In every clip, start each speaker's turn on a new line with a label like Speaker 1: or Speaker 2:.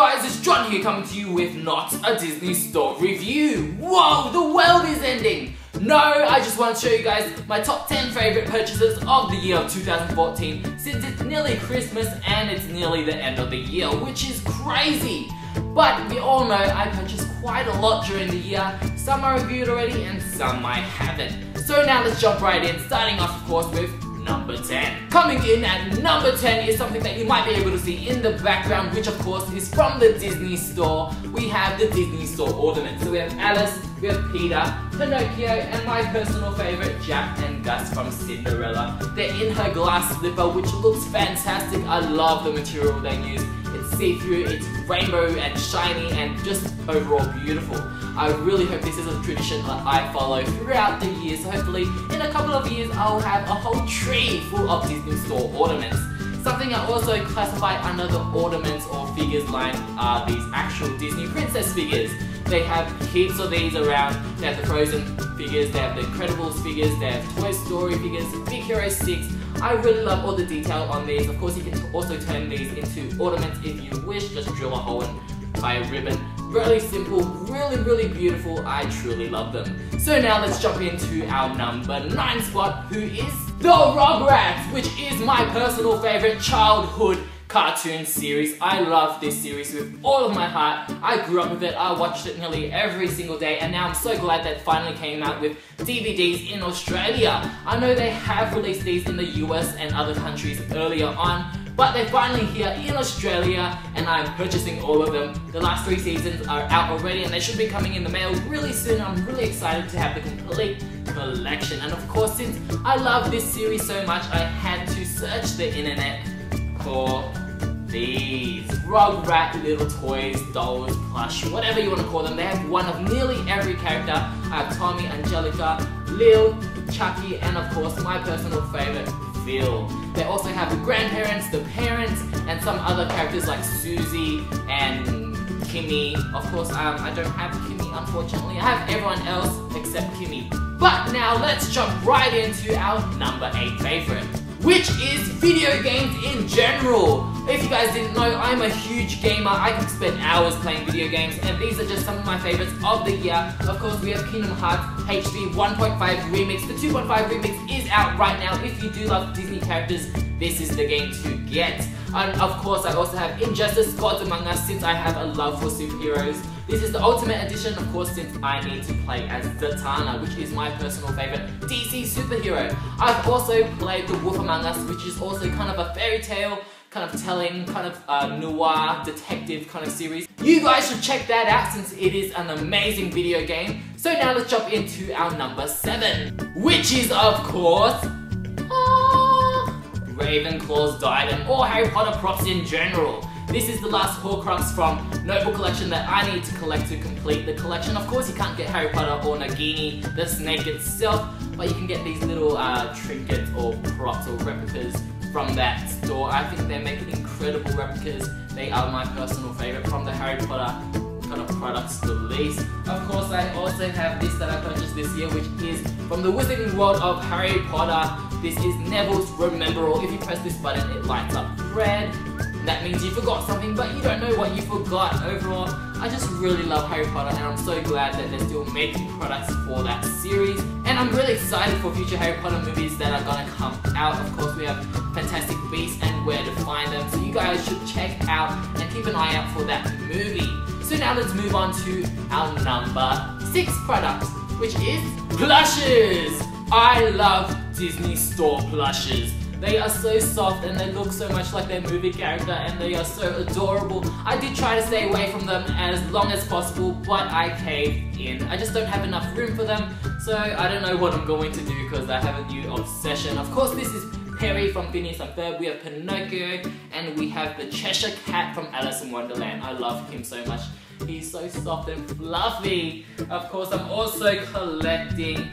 Speaker 1: guys, it's John here coming to you with not a Disney Store review. Whoa, the world is ending! No, I just want to show you guys my top 10 favourite purchases of the year of 2014 since it's nearly Christmas and it's nearly the end of the year, which is crazy. But we all know I purchased quite a lot during the year. Some I reviewed already and some I haven't. So now let's jump right in, starting off of course with number 10. Coming in at number 10 is something that you might be able to see in the background, which of course is from the Disney Store. We have the Disney Store ornaments. So we have Alice, we have Peter, Pinocchio, and my personal favourite, Jack and Gus from Cinderella. They're in her glass slipper, which looks fantastic. I love the material they use. It's see-through, it's rainbow and shiny and just overall beautiful. I really hope this is a tradition that I follow throughout the year, so hopefully in a couple of years I'll have a whole tree full of Disney Store ornaments. Something I also classify under the ornaments or figures line are these actual Disney princess figures. They have heaps of these around. They have the Frozen figures, they have the Incredibles figures, they have Toy Story figures, Big Hero 6. I really love all the detail on these. Of course, you can also turn these into ornaments if you wish. Just drill a hole and tie a ribbon. Really simple, really beautiful. I truly love them. So now let's jump into our number 9 spot, who is the Rugrats, which is my personal favorite childhood cartoon series. I love this series with all of my heart. I grew up with it, I watched it nearly every single day, and now I'm so glad that it finally came out with DVDs in Australia. I know they have released these in the US and other countries earlier on, but they're finally here in Australia and I'm purchasing all of them. The last 3 seasons are out already and they should be coming in the mail really soon. I'm really excited to have the complete collection, and of course, since I love this series so much, I had to search the internet for these Rugrat little toys, dolls, plush, whatever you want to call them. They have one of nearly every character. I have Tommy, Angelica, Lil, Chucky, and of course my personal favourite, Phil. They also have the grandparents, the parents, and some other characters like Susie and Kimmy. Of course, I don't have Kimmy, unfortunately. I have everyone else except Kimmy. But now let's jump right into our number 8 favourite, which is video games in general. If you guys didn't know, I'm a huge gamer. I can spend hours playing video games, and these are just some of my favorites of the year. Of course, we have Kingdom Hearts HD 1.5 Remix. The 2.5 Remix is out right now. If you do love Disney characters, this is the game to get. And of course, I also have Injustice Gods Among Us, since I have a love for superheroes. This is the Ultimate Edition, of course, since I need to play as Zatanna, which is my personal favorite DC superhero. I've also played The Wolf Among Us, which is also kind of a fairy tale, kind of telling, kind of noir, detective kind of series. You guys should check that out since it is an amazing video game. So now let's jump into our number 7, which is of course Ravenclaw's Diadem, or Harry Potter props in general. This is the last Horcrux from Notebook Collection that I need to collect to complete the collection. Of course, you can't get Harry Potter or Nagini, the snake itself, but you can get these little trinkets or props or replicas from that store. I think they make incredible replicas. They are my personal favorite from the Harry Potter kind of products release. Of course, I also have this that I purchased this year, which is from the Wizarding World of Harry Potter. This is Neville's Remember All. If you press this button, it lights up red. That means you forgot something, but you don't know what you forgot. Overall, I just really love Harry Potter, and I'm so glad that they're still making products for that series. And I'm really excited for future Harry Potter movies that are gonna come out. Of course, we have Fantastic Beasts and Where to Find Them, so you guys should check out and keep an eye out for that movie. So now let's move on to our number 6 product, which is plushes. I love Disney Store plushes. They are so soft and they look so much like their movie character, and they are so adorable. I did try to stay away from them as long as possible, but I caved in. I just don't have enough room for them, so I don't know what I'm going to do because I have a new obsession. Of course, this is Perry from Phineas and Ferb, we have Pinocchio, and we have the Cheshire Cat from Alice in Wonderland. I love him so much. He's so soft and fluffy. Of course, I'm also collecting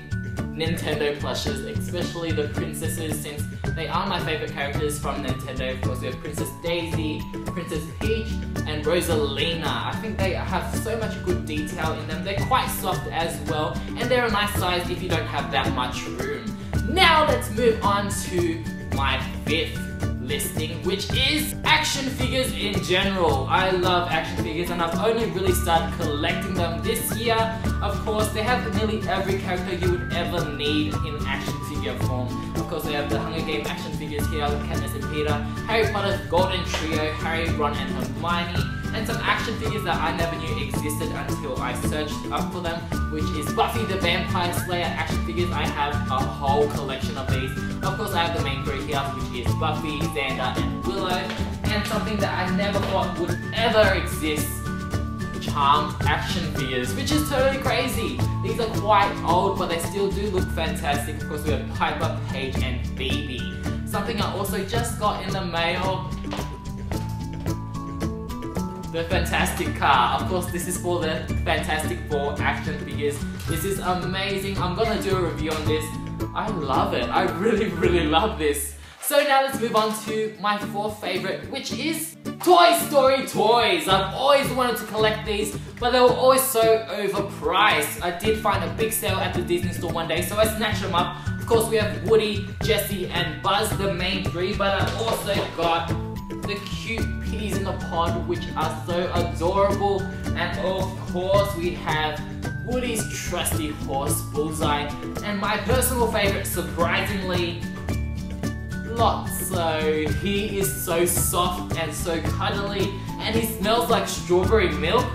Speaker 1: Nintendo plushes, especially the princesses, since they are my favorite characters from Nintendo. Of course, we have Princess Daisy, Princess Peach, and Rosalina. I think they have so much good detail in them. They're quite soft as well, and they're a nice size if you don't have that much room. Now let's move on to my 5th listing, which is action figures in general. I love action figures and I've only really started collecting them this year. Of course, they have nearly every character you would ever need in action figure form. Of course, they have the Hunger Game action figures here with Katniss and Peter, Harry Potter's Golden Trio, Harry, Ron and Hermione, and some action figures that I never knew existed until I searched up for them, which is Buffy the Vampire Slayer action figures. I have a whole collection of these. Of course, I have the main three here, which is Buffy, Xander and Willow, and something that I never thought would ever exist, Charmed action figures, which is totally crazy. These are quite old, but they still do look fantastic. Of course, we have Piper, Paige and Phoebe. Something I also just got in the mail, the Fantastic Car. Of course, this is for the Fantastic Four action figures. This is amazing. I'm gonna do a review on this. I love it. I really love this. So now let's move on to my fourth favorite, which is Toy Story toys. I've always wanted to collect these, but they were always so overpriced. I did find a big sale at the Disney store one day, so I snatched them up. Of course, we have Woody, Jessie, and Buzz, the main three, but I also got the cute pitties in the pond, which are so adorable. And of course, we have Woody's trusty horse, Bullseye, and my personal favorite, surprisingly, Lotso. He is so soft and so cuddly, and he smells like strawberry milk,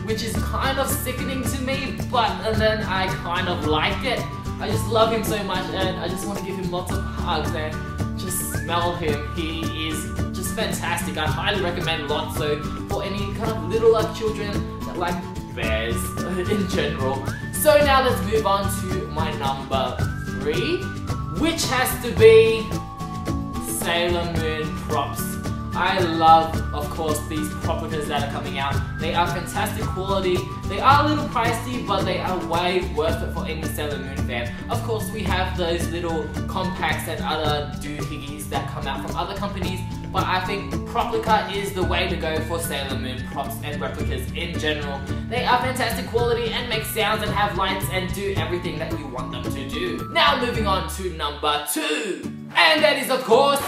Speaker 1: which is kind of sickening to me, and then I kind of like it. I just love him so much, and I just want to give him lots of hugs and just smell him. He is just fantastic. I highly recommend Lotso for any kind of little children that like bears in general. So now let's move on to my number 3, which has to be Sailor Moon props. I love, of course, these proplicas that are coming out. They are fantastic quality. They are a little pricey, but they are way worth it for any Sailor Moon fan. Of course, we have those little compacts and other doohickeys that come out from other companies, but I think Proplica is the way to go for Sailor Moon props and replicas in general. They are fantastic quality and make sounds and have lights and do everything that you want them to do. Now moving on to number 2, and that is of course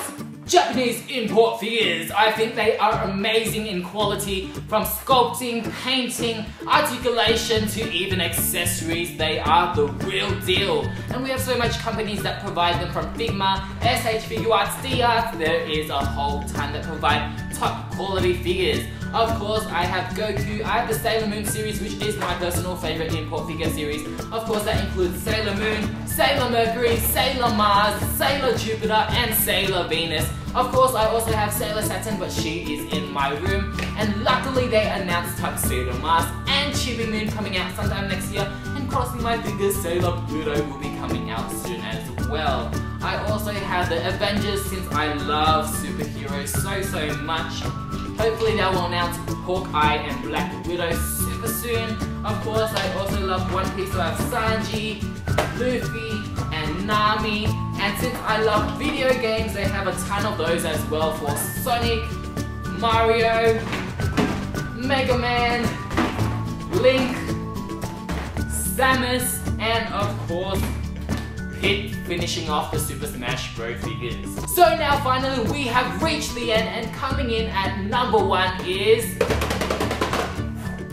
Speaker 1: Japanese import figures. I think they are amazing in quality, from sculpting, painting, articulation to even accessories. They are the real deal. And we have so much companies that provide them, from Figma, SH Figuarts, D-Arts. There is a whole ton that provide top quality figures. Of course, I have Goku, I have the Sailor Moon series, which is my personal favorite import figure series. Of course, that includes Sailor Moon, Sailor Mercury, Sailor Mars, Sailor Jupiter, and Sailor Venus. Of course, I also have Sailor Saturn, but she is in my room. And luckily, they announced Tuxedo Mask and Chibi Moon coming out sometime next year. And crossing my fingers, Sailor Pluto will be coming out soon as well. I also have the Avengers, since I love superheroes so much. Hopefully they will announce Hawkeye and Black Widow super soon. Of course, I also love One Piece, so I have Sanji, Luffy, and Nami. And since I love video games, they have a ton of those as well for Sonic, Mario, Mega Man, Link, Samus, and of course, Pit, finishing off the Super Smash Bros. Figures. So now finally we have reached the end, and coming in at number 1 is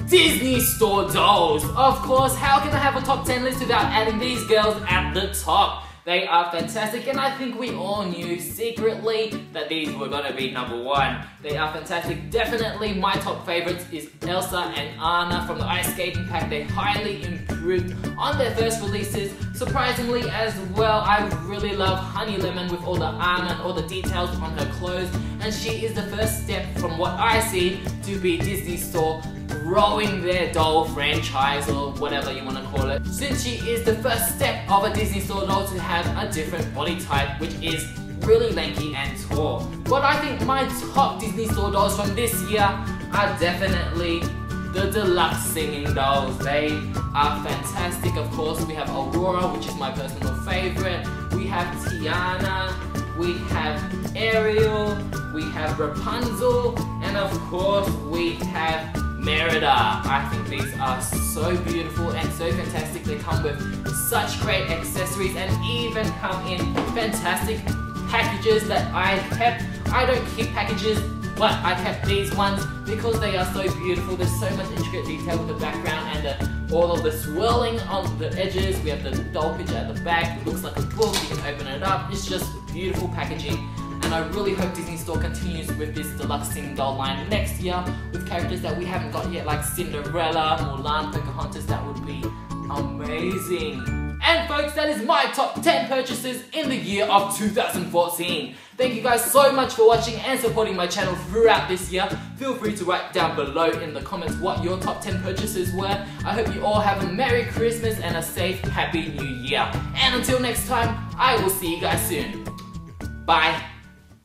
Speaker 1: Disney Store dolls. Of course, how can I have a top 10 list without adding these girls at the top? They are fantastic, and I think we all knew secretly that these were gonna be number 1. They are fantastic. Definitely my top favorites is Elsa and Anna from the Ice Skating Pack. They highly improved on their first releases. Surprisingly as well, I really love Honey Lemon with all the armor and all the details on her clothes, and she is the first step, from what I see, to be Disney Store growing their doll franchise, or whatever you want to call it, since she is the first step of a Disney Store doll to have a different body type, which is really lanky and tall. But I think my top Disney Store dolls from this year are definitely the deluxe singing dolls. They are fantastic. Of course, we have Aurora, which is my personal favorite. We have Tiana, we have Ariel, we have Rapunzel, and of course we have Merida. I think these are so beautiful and so fantastic. They come with such great accessories and even come in fantastic packages that I kept. I don't keep packages, but I kept these ones because they are so beautiful. There's so much intricate detail with the background and all of the swirling on the edges. We have the doll picture at the back. It looks like a book. You can open it up. It's just beautiful packaging. And I really hope Disney Store continues with this deluxe Sing doll line next year with characters that we haven't got yet, like Cinderella, Mulan, Pocahontas. That would be amazing. And folks, that is my top 10 purchases in the year of 2014. Thank you guys so much for watching and supporting my channel throughout this year. Feel free to write down below in the comments what your top 10 purchases were. I hope you all have a Merry Christmas and a safe, Happy New Year. And until next time, I will see you guys soon. Bye.